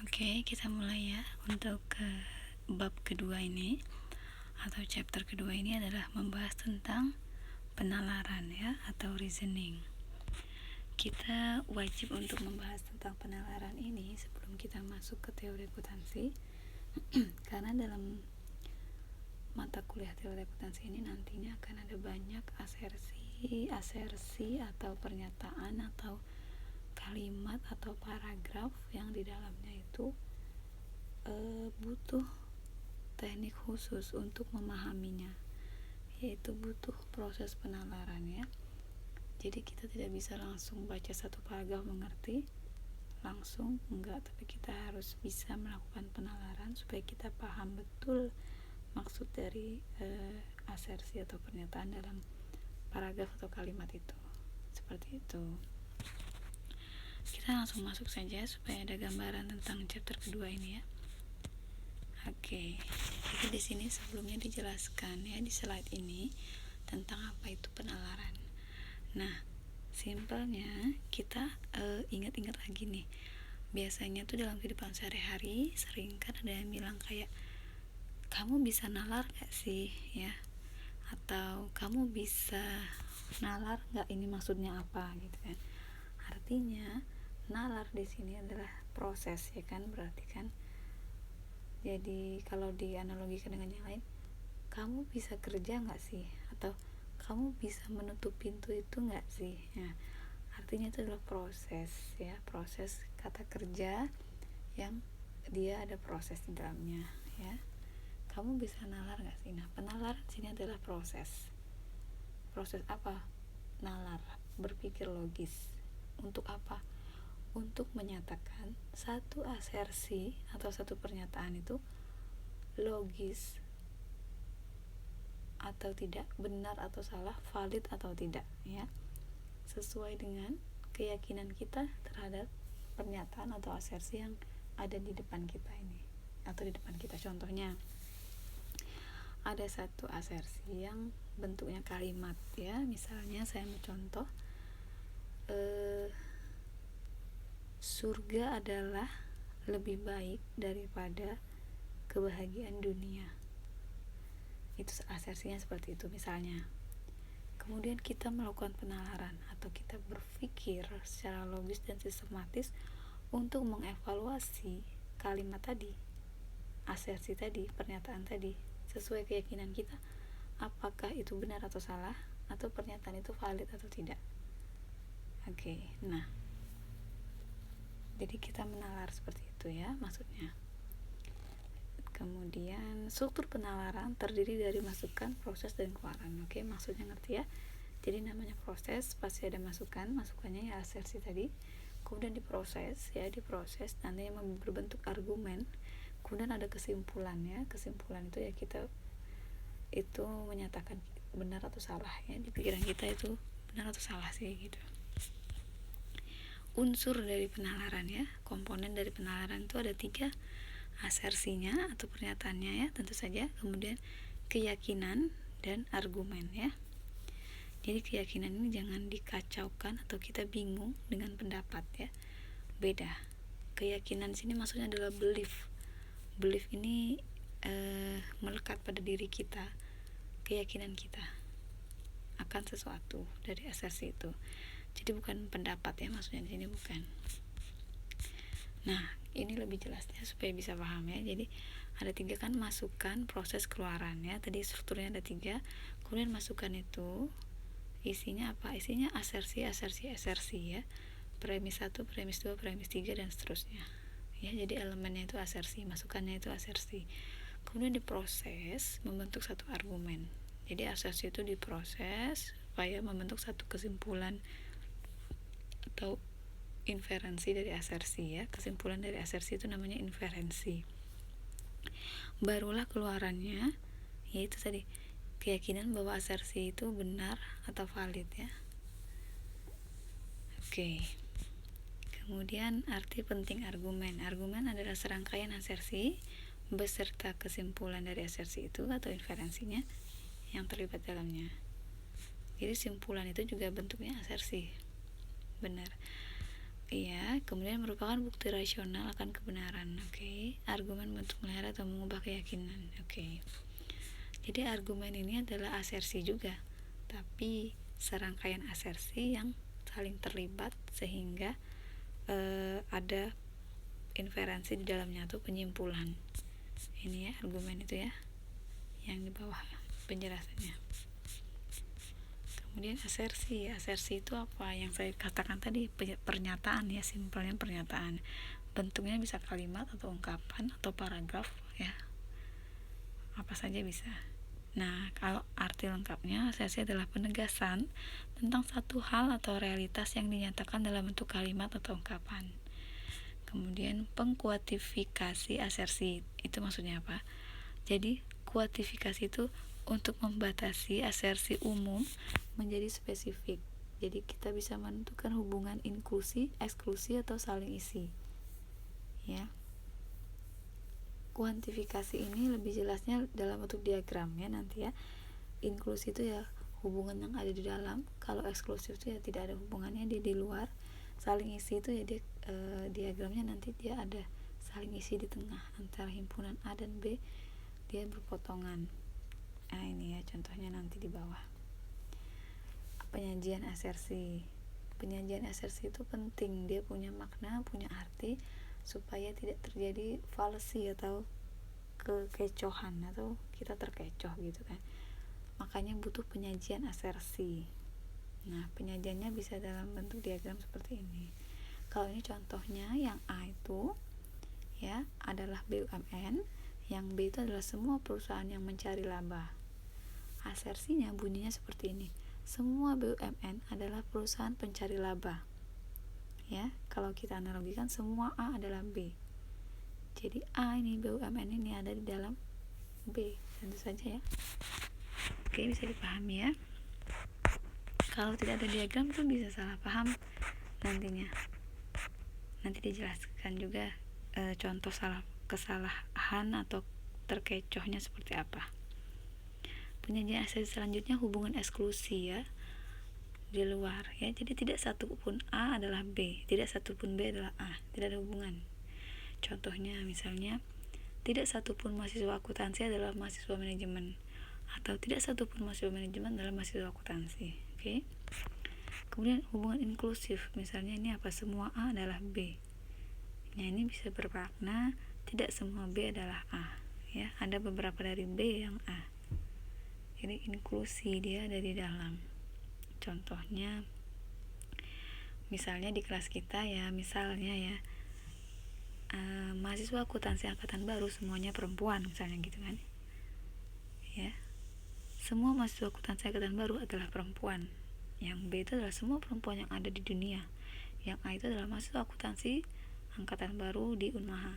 Oke, kita mulai ya. Untuk bab kedua ini atau chapter kedua ini adalah membahas tentang penalaran ya, atau reasoning. Kita wajib untuk membahas tentang penalaran ini sebelum kita masuk ke teori akuntansi karena dalam mata kuliah teori akuntansi ini nantinya akan ada banyak asersi atau pernyataan atau kalimat atau paragraf yang di dalamnya itu butuh teknik khusus untuk memahaminya, yaitu butuh proses penalaran ya. Jadi kita tidak bisa langsung baca satu paragraf mengerti langsung, enggak, tapi kita harus bisa melakukan penalaran supaya kita paham betul maksud dari asersi atau pernyataan dalam paragraf atau kalimat itu. Seperti itu. Kita langsung masuk saja supaya ada gambaran tentang chapter kedua ini ya. Oke, jadi di sini sebelumnya dijelaskan ya di slide ini tentang apa itu penalaran. Nah, simpelnya kita ingat-ingat lagi nih. Biasanya tuh dalam kehidupan sehari-hari sering kan ada yang bilang kayak, kamu bisa nalar gak sih ya? Atau kamu bisa nalar gak, ini maksudnya apa gitu kan? Artinya nalar di sini adalah proses ya kan, berarti kan. Jadi kalau dianalogikan dengan yang lain, kamu bisa kerja nggak sih? Atau kamu bisa menutup pintu itu nggak sih? Nah, artinya itu adalah proses ya, proses kata kerja yang dia ada proses di dalamnya ya. Kamu bisa nalar nggak sih? Nah, penalaran sini adalah proses. Proses apa? Nalar, berpikir logis. Untuk apa? Untuk menyatakan satu asersi atau satu pernyataan itu logis atau tidak, benar atau salah, valid atau tidak ya, sesuai dengan keyakinan kita terhadap pernyataan atau asersi yang ada di depan kita ini atau di depan kita. Contohnya ada satu asersi yang bentuknya kalimat ya, misalnya saya mau contoh, surga adalah lebih baik daripada kebahagiaan dunia. Itu asersinya seperti itu misalnya. Kemudian kita melakukan penalaran atau kita berpikir secara logis dan sistematis untuk mengevaluasi kalimat tadi, asersi tadi, pernyataan tadi, sesuai keyakinan kita, apakah itu benar atau salah, atau pernyataan itu valid atau tidak. Oke, nah jadi kita menalar seperti itu ya maksudnya. Kemudian struktur penalaran terdiri dari masukan, proses, dan keluaran. Oke, maksudnya ngerti ya. Jadi namanya proses pasti ada masukannya ya asersi tadi. Kemudian diproses nantinya berbentuk argumen. Kemudian ada kesimpulan ya. Kesimpulan itu ya kita itu menyatakan benar atau salah ya, di pikiran kita itu benar atau salah sih gitu. Unsur dari penalaran ya, komponen dari penalaran itu ada 3, asersinya atau pernyataannya ya tentu saja, kemudian keyakinan dan argumen ya. Jadi keyakinan ini jangan dikacaukan atau kita bingung dengan pendapat ya, beda. Keyakinan sini maksudnya adalah belief ini melekat pada diri kita, keyakinan kita akan sesuatu dari asersi itu. Jadi bukan pendapat ya maksudnya di sini, bukan. Nah, ini lebih jelasnya supaya bisa paham ya. Jadi ada 3 kan, masukan, proses, keluaran ya. Tadi strukturnya ada 3. Kemudian masukan itu isinya apa? Isinya asersi ya. Premis 1, premis 2, premis 3 dan seterusnya. Ya, jadi elemennya itu asersi, masukannya itu asersi. Kemudian diproses membentuk satu argumen. Jadi asersi itu diproses supaya membentuk satu kesimpulan atau inferensi dari asersi ya. Kesimpulan dari asersi itu namanya inferensi. Barulah keluarannya, yaitu tadi keyakinan bahwa asersi itu benar atau valid ya. Oke. Kemudian arti penting argumen. Argumen adalah serangkaian asersi beserta kesimpulan dari asersi itu atau inferensinya yang terlibat dalamnya. Jadi simpulan itu juga bentuknya asersi. Benar. Iya, kemudian merupakan bukti rasional akan kebenaran. Oke. Argumen untuk melihara atau mengubah keyakinan. Oke. Jadi argumen ini adalah asersi juga, tapi serangkaian asersi yang saling terlibat sehingga ada inferensi di dalamnya atau penyimpulan. Ini ya argumen itu ya, yang di bawah penjelasannya. Kemudian asersi itu apa yang saya katakan tadi, pernyataan ya, simpelnya pernyataan, bentuknya bisa kalimat atau ungkapan atau paragraf ya, apa saja bisa. Nah, kalau arti lengkapnya, asersi adalah penegasan tentang satu hal atau realitas yang dinyatakan dalam bentuk kalimat atau ungkapan. Kemudian pengkuantifikasi asersi itu maksudnya apa? Jadi kuantifikasi itu untuk membatasi asersi umum menjadi spesifik. Jadi kita bisa menentukan hubungan inklusi, eksklusi atau saling isi. Ya. Kuantifikasi ini lebih jelasnya dalam bentuk diagram ya nanti ya. Inklusi itu ya hubungan yang ada di dalam, kalau eksklusif itu ya tidak ada hubungannya, dia di luar. Saling isi itu ya dia diagramnya nanti dia ada saling isi di tengah antara himpunan A dan B, dia berpotongan. Nah ini ya contohnya nanti di bawah. Penyajian asersi itu penting, dia punya makna, punya arti, supaya tidak terjadi falsi atau kekecohan atau kita terkecoh gitu kan. Makanya butuh penyajian asersi. Nah, penyajiannya bisa dalam bentuk diagram seperti ini. Kalau ini contohnya, yang A itu ya adalah BUMN, yang B itu adalah semua perusahaan yang mencari laba. Asersinya bunyinya seperti ini. Semua BUMN adalah perusahaan pencari laba. Ya, kalau kita analogikan semua A adalah B. Jadi A ini BUMN ini ada di dalam B, tentu saja ya. Oke, bisa dipahami ya. Kalau tidak ada diagram tuh bisa salah paham nantinya. Nanti dijelaskan juga contoh kesalahan atau terkecohnya seperti apa. Penyajian asersi selanjutnya hubungan eksklusi ya, di luar ya. Jadi tidak satu pun A adalah B, tidak satu pun B adalah A, tidak ada hubungan. Contohnya misalnya tidak satu pun mahasiswa akuntansi adalah mahasiswa manajemen, atau tidak satu pun mahasiswa manajemen adalah mahasiswa akuntansi. Oke. Kemudian hubungan inklusif, misalnya ini apa, semua A adalah B. Nah ini bisa bermakna tidak semua B adalah A ya, ada beberapa dari B yang A. Jadi inklusi dia ada di dalam. Contohnya misalnya di kelas kita ya, misalnya ya mahasiswa akuntansi angkatan baru semuanya perempuan misalnya gitu kan ya, semua mahasiswa akuntansi angkatan baru adalah perempuan. Yang B itu adalah semua perempuan yang ada di dunia. Yang A itu adalah mahasiswa akuntansi angkatan baru di Unmaha.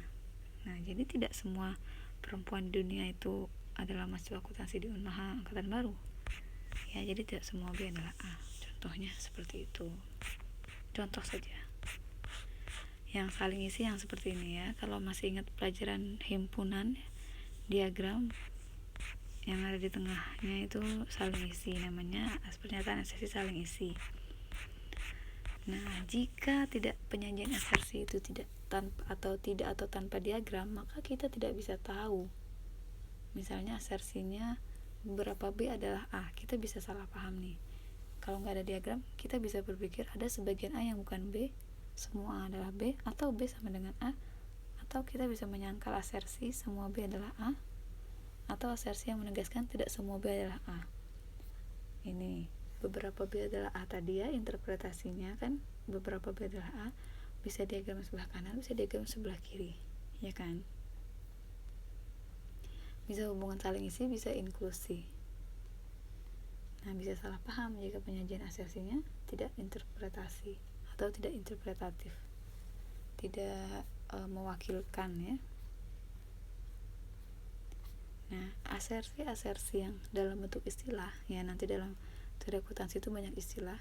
Nah jadi tidak semua perempuan di dunia itu adalah mahasiswa akuntansi di Unmaha angkatan baru ya, jadi tidak semua B adalah A. Contohnya seperti itu, contoh saja. Yang saling isi yang seperti ini ya, kalau masih ingat pelajaran himpunan, diagram yang ada di tengahnya itu saling isi, namanya pernyataan asersi saling isi. Nah, jika tidak penyajian asersi itu tidak tanpa diagram, maka kita tidak bisa tahu. Misalnya asersinya beberapa B adalah A, kita bisa salah paham nih. Kalau nggak ada diagram, kita bisa berpikir ada sebagian A yang bukan B, semua A adalah B, atau B sama dengan A, atau kita bisa menyangkal asersi semua B adalah A, atau asersi yang menegaskan tidak semua B adalah A. Ini beberapa B adalah A tadi ya, interpretasinya kan beberapa B adalah A, bisa diagram sebelah kanan, bisa diagram sebelah kiri ya kan. Bisa hubungan saling isi, bisa inklusi. Nah bisa salah paham jika penyajian asersinya tidak interpretasi atau tidak interpretatif, tidak mewakilkan ya. Nah, asersi yang dalam bentuk istilah ya, nanti dalam teori akuntansi itu banyak istilah,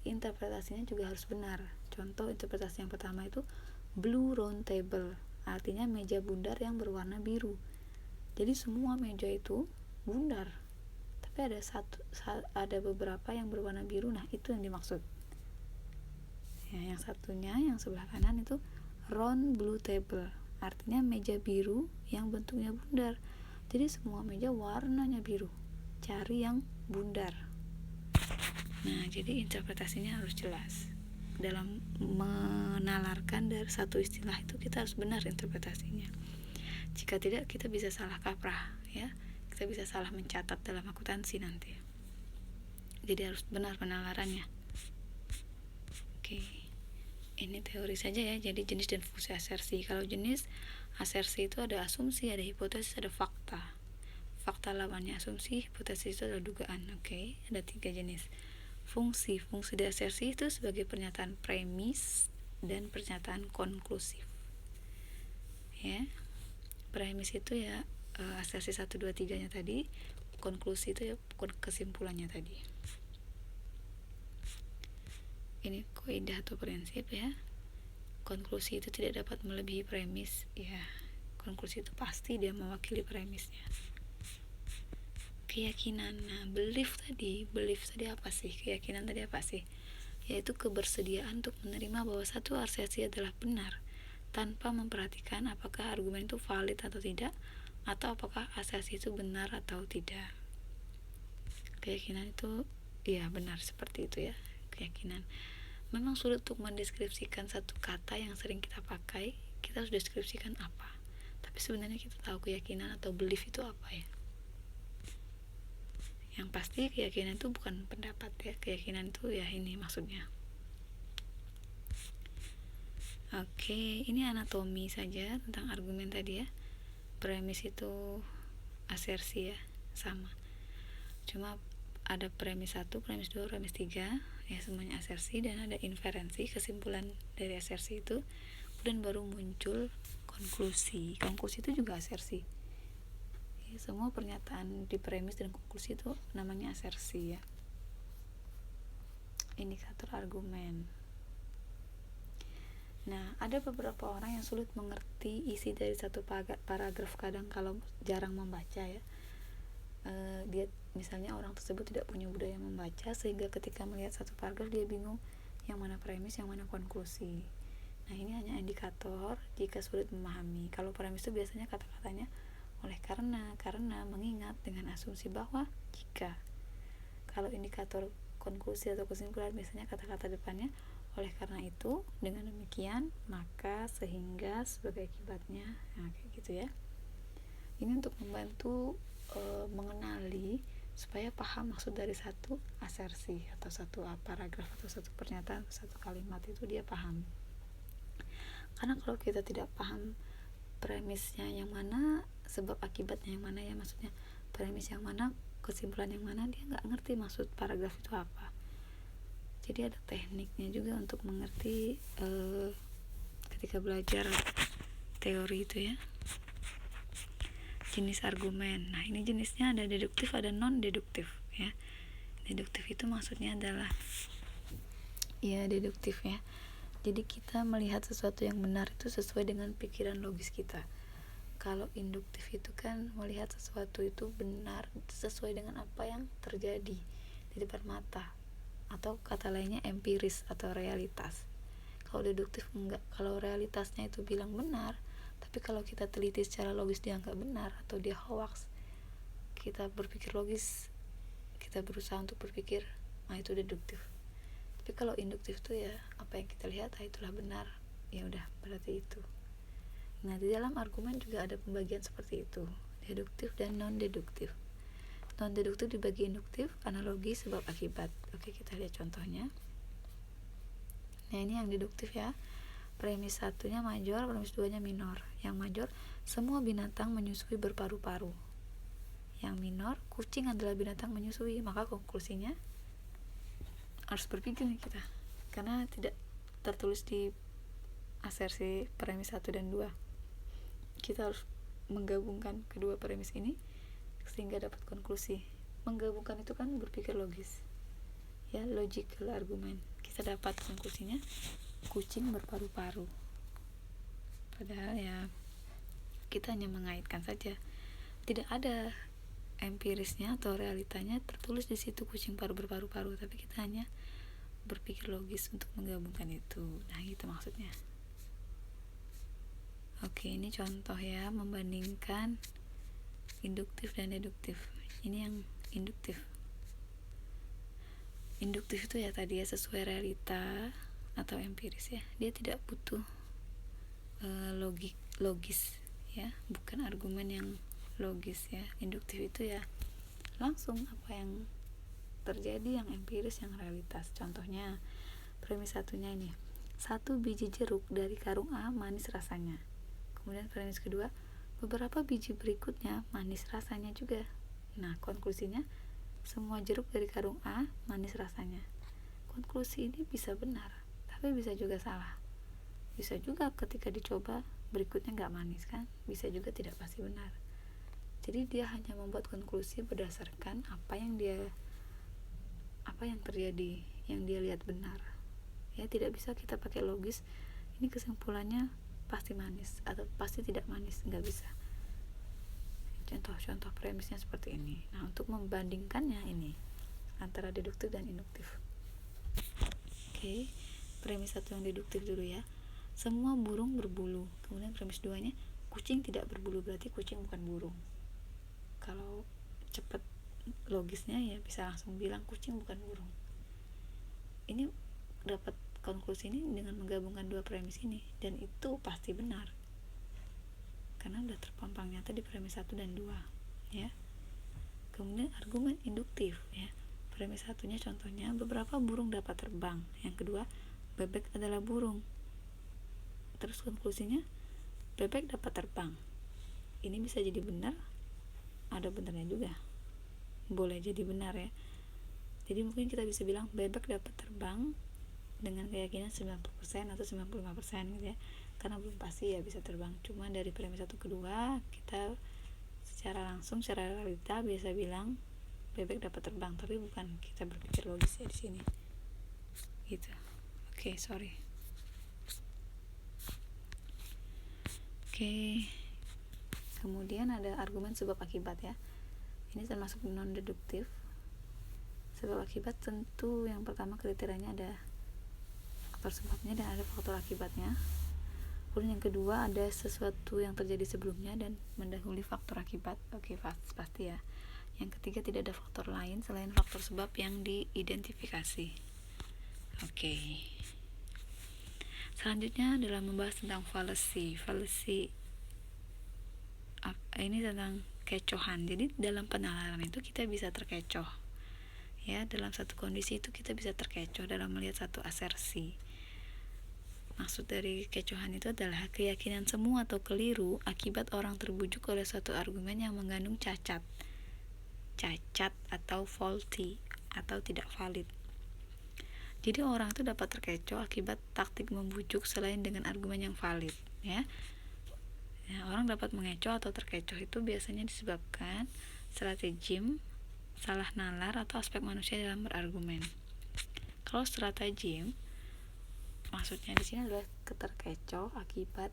interpretasinya juga harus benar. Contoh interpretasi yang pertama itu blue round table, artinya meja bundar yang berwarna biru. Jadi semua meja itu bundar, tapi ada beberapa yang berwarna biru. Nah itu yang dimaksud Ya, yang satunya yang sebelah kanan itu round blue table, artinya meja biru yang bentuknya bundar. Jadi semua meja warnanya biru, cari yang bundar. Nah, jadi interpretasinya harus jelas. Dalam menalarkan dari satu istilah itu kita harus benar interpretasinya. Jika tidak, kita bisa salah kaprah, ya. Kita bisa salah mencatat dalam akuntansi nanti. Jadi harus benar penalarannya. Oke. Ini teori saja ya. Jadi jenis dan fungsi asersi. Kalau jenis asersi itu ada asumsi, ada hipotesis, ada fakta. Fakta lawannya asumsi, hipotesis itu adalah dugaan. Oke, ada 3 jenis. Fungsi dari asersi itu sebagai pernyataan premis dan pernyataan konklusif. Ya. Premis itu ya asersi 1 2 3-nya tadi, konklusi itu ya kesimpulannya tadi. Ini kaidah atau prinsip ya. Konklusi itu tidak dapat melebihi premis. Ya, konklusi itu pasti dia mewakili premisnya. Keyakinan. Nah, belief tadi apa sih? Keyakinan tadi apa sih? Yaitu kebersediaan untuk menerima bahwa satu asersi adalah benar tanpa memperhatikan apakah argumen itu valid atau tidak, atau apakah asersi itu benar atau tidak. Keyakinan itu ya benar, seperti itu ya. Keyakinan. Memang sulit untuk mendeskripsikan satu kata yang sering kita pakai. Kita harus deskripsikan apa. Tapi sebenarnya kita tahu keyakinan atau belief itu apa ya. Yang pasti keyakinan itu bukan pendapat ya. Keyakinan itu ya ini maksudnya. Oke, ini anatomi saja tentang argumen tadi ya. Premis itu asersi ya, sama. Cuma ada premis 1, premis 2, premis 3 ya, semuanya asersi, dan ada inferensi, kesimpulan dari asersi itu. Kemudian baru muncul konklusi itu juga asersi ya, semua pernyataan di premis dan konklusi itu namanya asersi ya. Indikator argumen. Nah, ada beberapa orang yang sulit mengerti isi dari satu paragraf kadang kalau jarang membaca ya. Dia misalnya orang tersebut tidak punya budaya membaca, sehingga ketika melihat satu paragraf dia bingung yang mana premis, yang mana konklusi. Nah, ini hanya indikator jika sulit memahami. Kalau premis itu biasanya kata-katanya oleh karena, mengingat, dengan asumsi bahwa, jika. Kalau indikator konklusi atau kesimpulan biasanya kata-kata depannya oleh karena itu, dengan demikian, maka, sehingga, sebagai akibatnya. Nah, kayak gitu ya. Ini untuk membantu mengenali supaya paham maksud dari satu asersi atau satu paragraf atau satu pernyataan atau satu kalimat itu dia paham. Karena kalau kita tidak paham premisnya yang mana, sebab akibatnya yang mana ya, maksudnya premis yang mana, kesimpulan yang mana, dia nggak ngerti maksud paragraf itu apa. Jadi ada tekniknya juga untuk mengerti ketika belajar teori itu ya. Jenis argumen. Nah, ini jenisnya ada deduktif, ada non deduktif ya. Deduktif itu maksudnya adalah ya deduktif ya. Jadi kita melihat sesuatu yang benar itu sesuai dengan pikiran logis kita. Kalau induktif itu kan melihat sesuatu itu benar sesuai dengan apa yang terjadi di depan mata, atau kata lainnya empiris atau realitas. Kalau deduktif enggak. Kalau realitasnya itu bilang benar, tapi kalau kita teliti secara logis dia nggak benar atau dia hoax, kita berpikir logis, kita berusaha untuk berpikir, nah itu deduktif. Tapi kalau induktif tuh ya apa yang kita lihat, itulah benar, ya udah berarti itu. Nah, di dalam argumen juga ada pembagian seperti itu, deduktif dan non deduktif. Non deduktif dibagi induktif, analogi, sebab akibat. Oke, kita lihat contohnya. Nah, ini yang deduktif ya. Premis 1-nya major, premis 2-nya minor. Yang major, semua binatang menyusui berparu-paru. Yang minor, kucing adalah binatang menyusui. Maka konklusinya harus berpikir nih kita, karena tidak tertulis di asersi premis 1 dan 2. Kita harus menggabungkan kedua premis ini sehingga dapat konklusi. Menggabungkan itu kan berpikir logis ya, logical argument. Kita dapat konklusinya kucing berparu-paru, padahal ya kita hanya mengaitkan saja, tidak ada empirisnya atau realitanya tertulis di situ kucing berparu-paru, tapi kita hanya berpikir logis untuk menggabungkan itu. Nah gitu maksudnya. Oke, ini contoh ya, membandingkan induktif dan deduktif. Ini yang induktif. Induktif itu ya tadi ya, sesuai realita atau empiris ya. Dia tidak butuh logis ya, bukan argumen yang logis ya. Induktif itu ya langsung apa yang terjadi, yang empiris, yang realitas. Contohnya premis satunya ini, 1 biji jeruk dari karung A manis rasanya. Kemudian premis kedua, beberapa biji berikutnya manis rasanya juga. Nah konklusinya, semua jeruk dari karung A manis rasanya. Konklusi ini bisa benar, tapi bisa juga salah. Bisa juga ketika dicoba berikutnya nggak manis kan, bisa juga tidak pasti benar. Jadi dia hanya membuat konklusi berdasarkan apa yang terjadi, yang dia lihat benar ya. Tidak bisa kita pakai logis, ini kesimpulannya pasti manis atau pasti tidak manis, nggak bisa. Contoh-contoh premisnya seperti ini. Nah untuk membandingkannya ini antara deduktif dan induktif. Oke, premis satu yang deduktif dulu ya, semua burung berbulu. Kemudian premis 2-nya, kucing tidak berbulu, berarti kucing bukan burung. Kalau cepat logisnya ya bisa langsung bilang kucing bukan burung. Ini dapat konklusi ini dengan menggabungkan dua premis ini, dan itu pasti benar karena udah terpampang nyata di premis 1 dan 2 ya. Kemudian argumen induktif ya, premis satunya contohnya, beberapa burung dapat terbang. Yang kedua, bebek adalah burung. Terus konklusinya, bebek dapat terbang. Ini bisa jadi benar, ada benarnya juga, boleh jadi benar ya. Jadi mungkin kita bisa bilang bebek dapat terbang dengan keyakinan 90% atau 95% gitu ya, karena belum pasti ya bisa terbang. Cuma dari premis 1 ke 2 kita secara langsung, secara realita biasa bilang bebek dapat terbang, tapi bukan kita berpikir logis ya di sini gitu. Oke, sorry. Oke, kemudian ada argumen sebab akibat ya. Ini termasuk non deduktif. Sebab akibat tentu yang pertama kriterianya ada faktor sebabnya dan ada faktor akibatnya. Kemudian yang kedua, ada sesuatu yang terjadi sebelumnya dan mendahului faktor akibat. Oke, pasti ya. Yang ketiga, tidak ada faktor lain selain faktor sebab yang diidentifikasi. Oke. Selanjutnya adalah membahas tentang fallacy. Fallacy ini tentang kecohan. Jadi dalam penalaran itu kita bisa terkecoh ya, dalam satu kondisi itu kita bisa terkecoh dalam melihat satu asersi. Maksud dari kecohan itu adalah keyakinan semu atau keliru akibat orang terbujuk oleh suatu argumen yang mengandung cacat atau faulty atau tidak valid. Jadi orang itu dapat terkecoh akibat taktik membujuk selain dengan argumen yang valid ya. Nah, orang dapat mengecoh atau terkecoh itu biasanya disebabkan stratagem, salah nalar, atau aspek manusia dalam berargumen. Kalau stratagem, maksudnya di sini adalah terkecoh akibat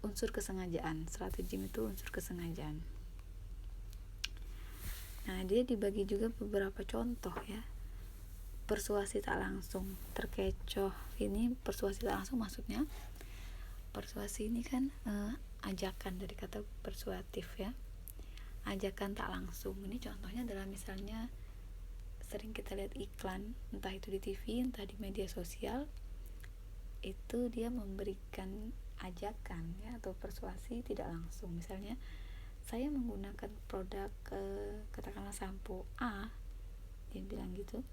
unsur kesengajaan. Stratagem itu unsur kesengajaan. Nah, dia dibagi juga beberapa contoh ya. Persuasi tak langsung, terkecoh ini persuasi tak langsung, maksudnya persuasi ini kan ajakan dari kata persuatif ya, ajakan tak langsung. Ini contohnya adalah misalnya sering kita lihat iklan, entah itu di TV, entah di media sosial, itu dia memberikan ajakan ya, atau persuasi tidak langsung. Misalnya saya menggunakan produk katakanlah sampo A, dia bilang gitu,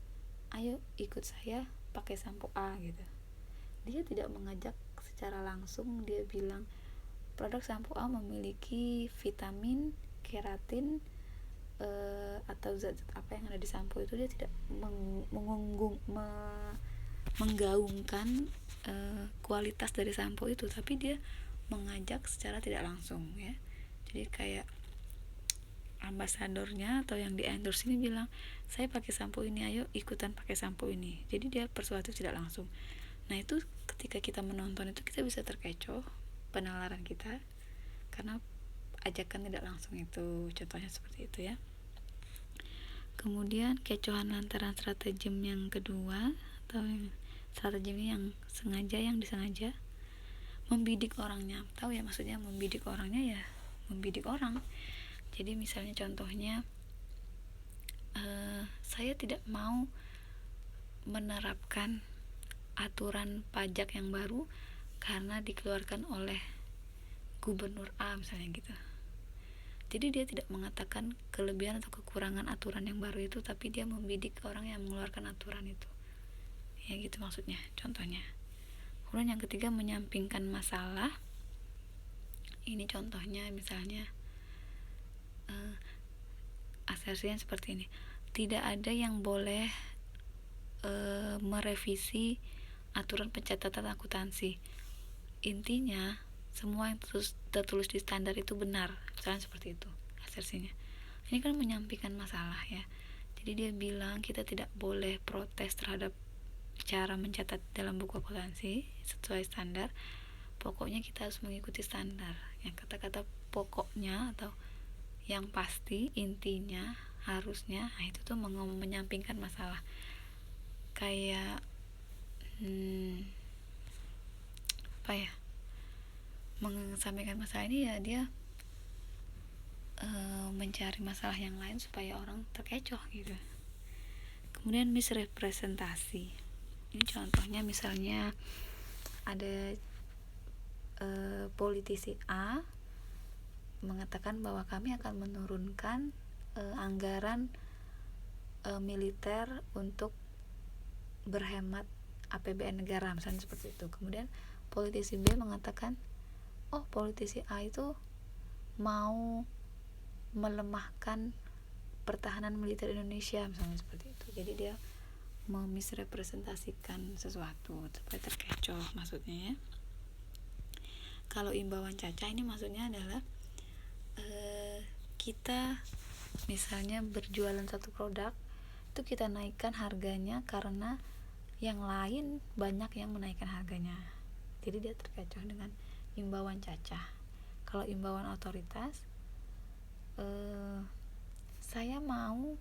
ayo ikut saya pakai sampo A gitu. Dia tidak mengajak secara langsung, dia bilang produk sampo A memiliki vitamin, keratin, atau zat-zat apa yang ada di sampo itu. Dia tidak menggaungkan kualitas dari sampo itu, tapi dia mengajak secara tidak langsung ya. Jadi kayak ambasadornya atau yang di endorse ini bilang, saya pakai sampo ini, ayo ikutan pakai sampo ini. Jadi dia persuasif tidak langsung. Nah itu ketika kita menonton itu kita bisa terkecoh penalaran kita karena ajakan tidak langsung itu. Contohnya seperti itu ya. Kemudian kecohan lantaran stratagem yang kedua, atau stratagem ini yang sengaja, yang disengaja membidik orangnya. Tahu ya maksudnya membidik orangnya, ya membidik orang. Jadi misalnya contohnya, saya tidak mau menerapkan aturan pajak yang baru karena dikeluarkan oleh gubernur A misalnya gitu. Jadi dia tidak mengatakan kelebihan atau kekurangan aturan yang baru itu, tapi dia membidik orang yang mengeluarkan aturan itu, ya gitu maksudnya, contohnya. Kemudian yang ketiga, menyampingkan masalah. Ini contohnya misalnya asersinya seperti ini: tidak ada yang boleh merevisi aturan pencatatan akuntansi. Intinya semua yang tertulis di standar itu benar, misalnya seperti itu asersinya. Ini kan menyampaikan masalah ya. Jadi dia bilang kita tidak boleh protes terhadap cara mencatat dalam buku akuntansi sesuai standar. Pokoknya kita harus mengikuti standar. Yang kata-kata pokoknya atau yang pasti, intinya, harusnya, nah itu tuh menyampingkan masalah. Kayak apa ya, menyampaikan masalah ini ya dia mencari masalah yang lain supaya orang terkecoh gitu. Kemudian misrepresentasi. Ini contohnya misalnya ada politisi A mengatakan bahwa kami akan menurunkan anggaran militer untuk berhemat APBN negara, misalnya seperti itu. Kemudian politisi B mengatakan, oh politisi A itu mau melemahkan pertahanan militer Indonesia, misalnya seperti itu. Jadi dia memisrepresentasikan sesuatu supaya terkecoh maksudnya ya. Kalau imbauan Caca ini maksudnya adalah kita misalnya berjualan satu produk itu kita naikkan harganya karena yang lain banyak yang menaikkan harganya. Jadi dia terkecoh dengan imbauan Caca. Kalau imbauan otoritas, saya mau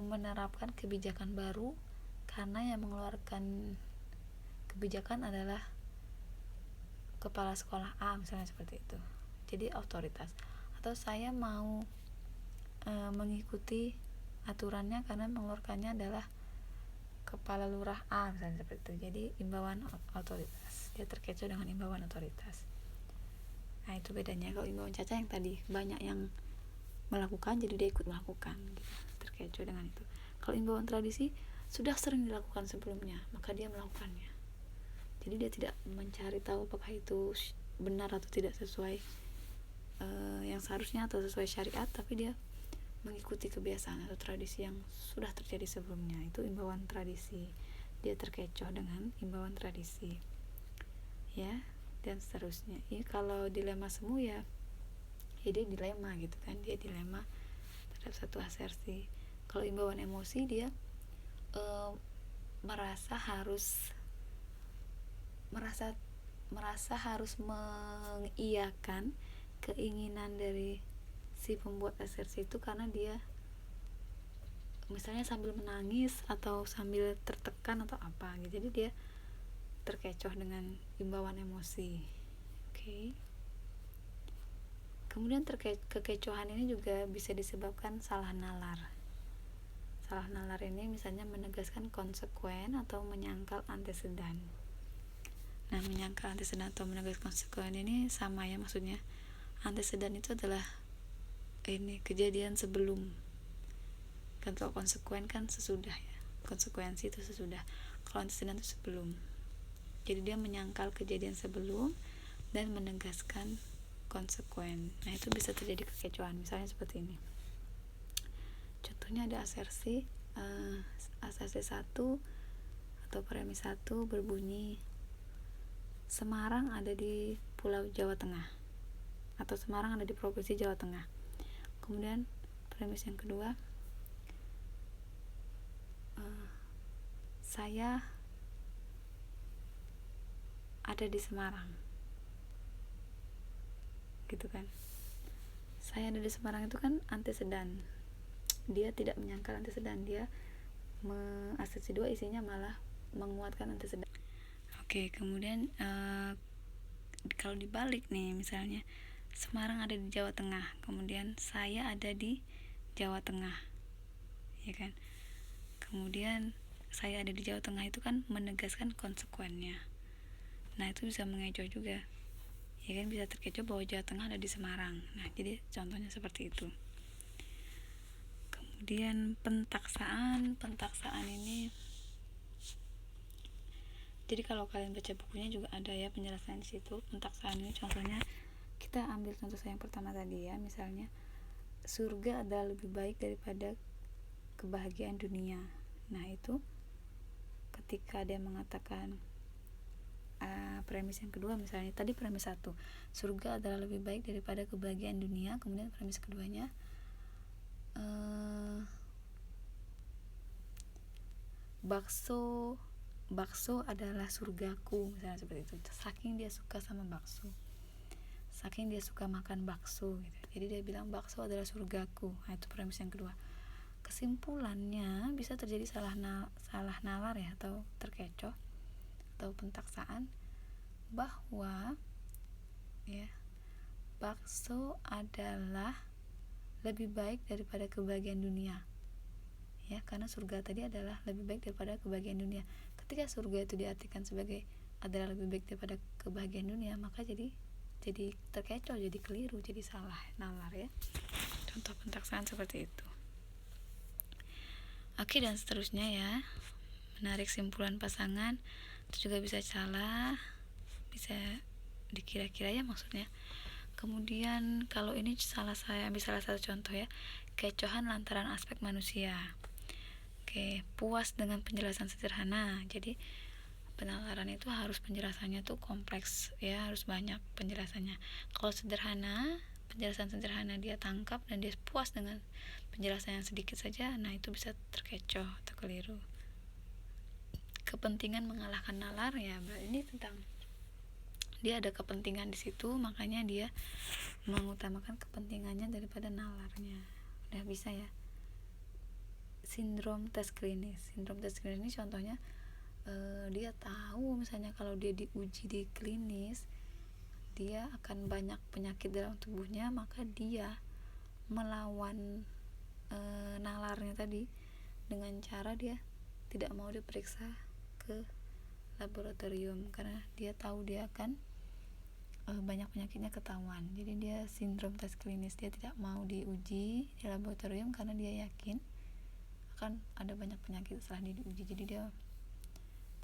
menerapkan kebijakan baru karena yang mengeluarkan kebijakan adalah kepala sekolah A, misalnya seperti itu. Jadi otoritas. Atau saya mau mengikuti aturannya karena mengeluarkannya adalah kepala lurah A, misalnya seperti itu. Jadi imbauan otoritas, dia terkecoh dengan imbauan otoritas. Nah itu bedanya. Kalau imbauan Caca yang tadi banyak yang melakukan, jadi dia ikut melakukan gitu. Terkecoh dengan itu. Kalau imbauan tradisi sudah sering dilakukan sebelumnya, maka dia melakukannya. Jadi dia tidak mencari tahu apakah itu benar atau tidak sesuai yang seharusnya atau sesuai syariat, tapi dia mengikuti kebiasaan atau tradisi yang sudah terjadi sebelumnya. Itu imbauan tradisi. Dia terkecoh dengan imbauan tradisi, ya, dan seterusnya. Ini kalau dilema semu ya dia dilema gitu kan, dia dilema terhadap satu asersi. Kalau imbauan emosi dia merasa harus mengiyakan keinginan dari si pembuat asersi itu karena dia misalnya sambil menangis atau sambil tertekan atau apa gitu. Jadi dia terkecoh dengan imbauan emosi. Oke. Kemudian kekecohan ini juga bisa disebabkan salah nalar. Salah nalar ini misalnya menegaskan konsekuen atau menyangkal antesedan. Nah, menyangkal antesedan atau menegaskan konsekuen ini sama ya maksudnya. Antesedan itu adalah ini kejadian sebelum. Kan kalau konsekuen kan sesudah ya. Konsekuensi itu sesudah. Kalau antesedan itu sebelum. Jadi dia menyangkal kejadian sebelum dan menegaskan konsekuen. Nah itu bisa terjadi kekecohan. Misalnya seperti ini. Contohnya ada asersi 1 atau premis 1 berbunyi Semarang ada di Pulau Jawa Tengah atau Semarang ada di Provinsi Jawa Tengah. Kemudian premis yang kedua, saya ada di Semarang, gitu kan. Saya ada di Semarang itu kan antesedan. dia tidak menyangkal antesedan, dia asumsi 2 isinya malah menguatkan antesedan. Oke, kemudian kalau dibalik nih, misalnya Semarang ada di Jawa Tengah, kemudian saya ada di Jawa Tengah, ya kan? Kemudian saya ada di Jawa Tengah itu kan menegaskan konsekuennya. Nah, itu bisa mengecoh juga, ya kan, bisa terkecoh bahwa Jawa Tengah ada di Semarang. Nah, jadi contohnya seperti itu. Kemudian pentaksaan ini, jadi kalau kalian baca bukunya juga ada ya penjelasan di situ. Pentaksaan ini contohnya, kita ambil contoh saya yang pertama tadi ya, misalnya surga adalah lebih baik daripada kebahagiaan dunia. Nah, itu ketika dia mengatakan premis yang kedua, misalnya tadi premis 1, surga adalah lebih baik daripada kebahagiaan dunia, kemudian premis keduanya bakso adalah surgaku, misalnya seperti itu. Saking dia suka sama bakso, saking dia suka makan bakso gitu, jadi dia bilang bakso adalah surgaku. Nah, itu premis yang kedua. Kesimpulannya bisa terjadi salah nalar ya, atau terkecoh atau pentaksaan, bahwa ya bakso adalah lebih baik daripada kebahagiaan dunia, ya, karena surga tadi adalah lebih baik daripada kebahagiaan dunia. Ketika surga itu diartikan sebagai adalah lebih baik daripada kebahagiaan dunia, maka jadi terkecoh, jadi keliru, jadi salah nalar ya. Contoh pentaksaan seperti itu. Oke, dan seterusnya ya, menarik simpulan pasangan itu juga bisa salah, bisa dikira-kira ya maksudnya. Kemudian kalau ini saya ambil salah satu contoh ya, kecohan lantaran aspek manusia. Oke, puas dengan penjelasan sederhana. Jadi penalaran itu harus penjelasannya tuh kompleks ya, harus banyak penjelasannya. Kalau sederhana, penjelasan sederhana dia tangkap dan dia puas dengan penjelasan yang sedikit saja, nah itu bisa terkecoh atau keliru. Kepentingan mengalahkan nalar ya, ini tentang dia ada kepentingan di situ, makanya dia mengutamakan kepentingannya daripada nalarnya. Udah bisa ya. Sindrom tes klinis ini contohnya, dia tahu misalnya kalau dia diuji di klinis dia akan banyak penyakit dalam tubuhnya, maka dia melawan nalarnya tadi dengan cara dia tidak mau diperiksa ke laboratorium, karena dia tahu dia akan banyak penyakitnya ketahuan. Jadi dia sindrom tes klinis, dia tidak mau diuji di laboratorium karena dia yakin akan ada banyak penyakit setelah dia diuji. Jadi dia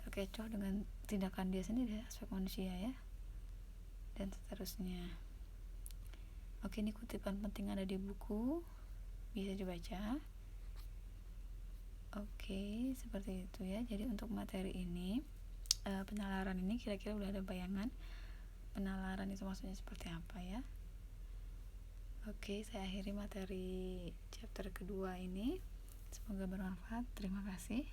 terkecoh dengan tindakan dia sendiri, aspek manusia ya, dan seterusnya. Oke, ini kutipan penting ada di buku, bisa dibaca. Oke, seperti itu ya. Jadi untuk materi ini, penalaran ini kira-kira udah ada bayangan penalaran itu maksudnya seperti apa ya. Oke, saya akhiri materi chapter kedua ini. Semoga bermanfaat. Terima kasih.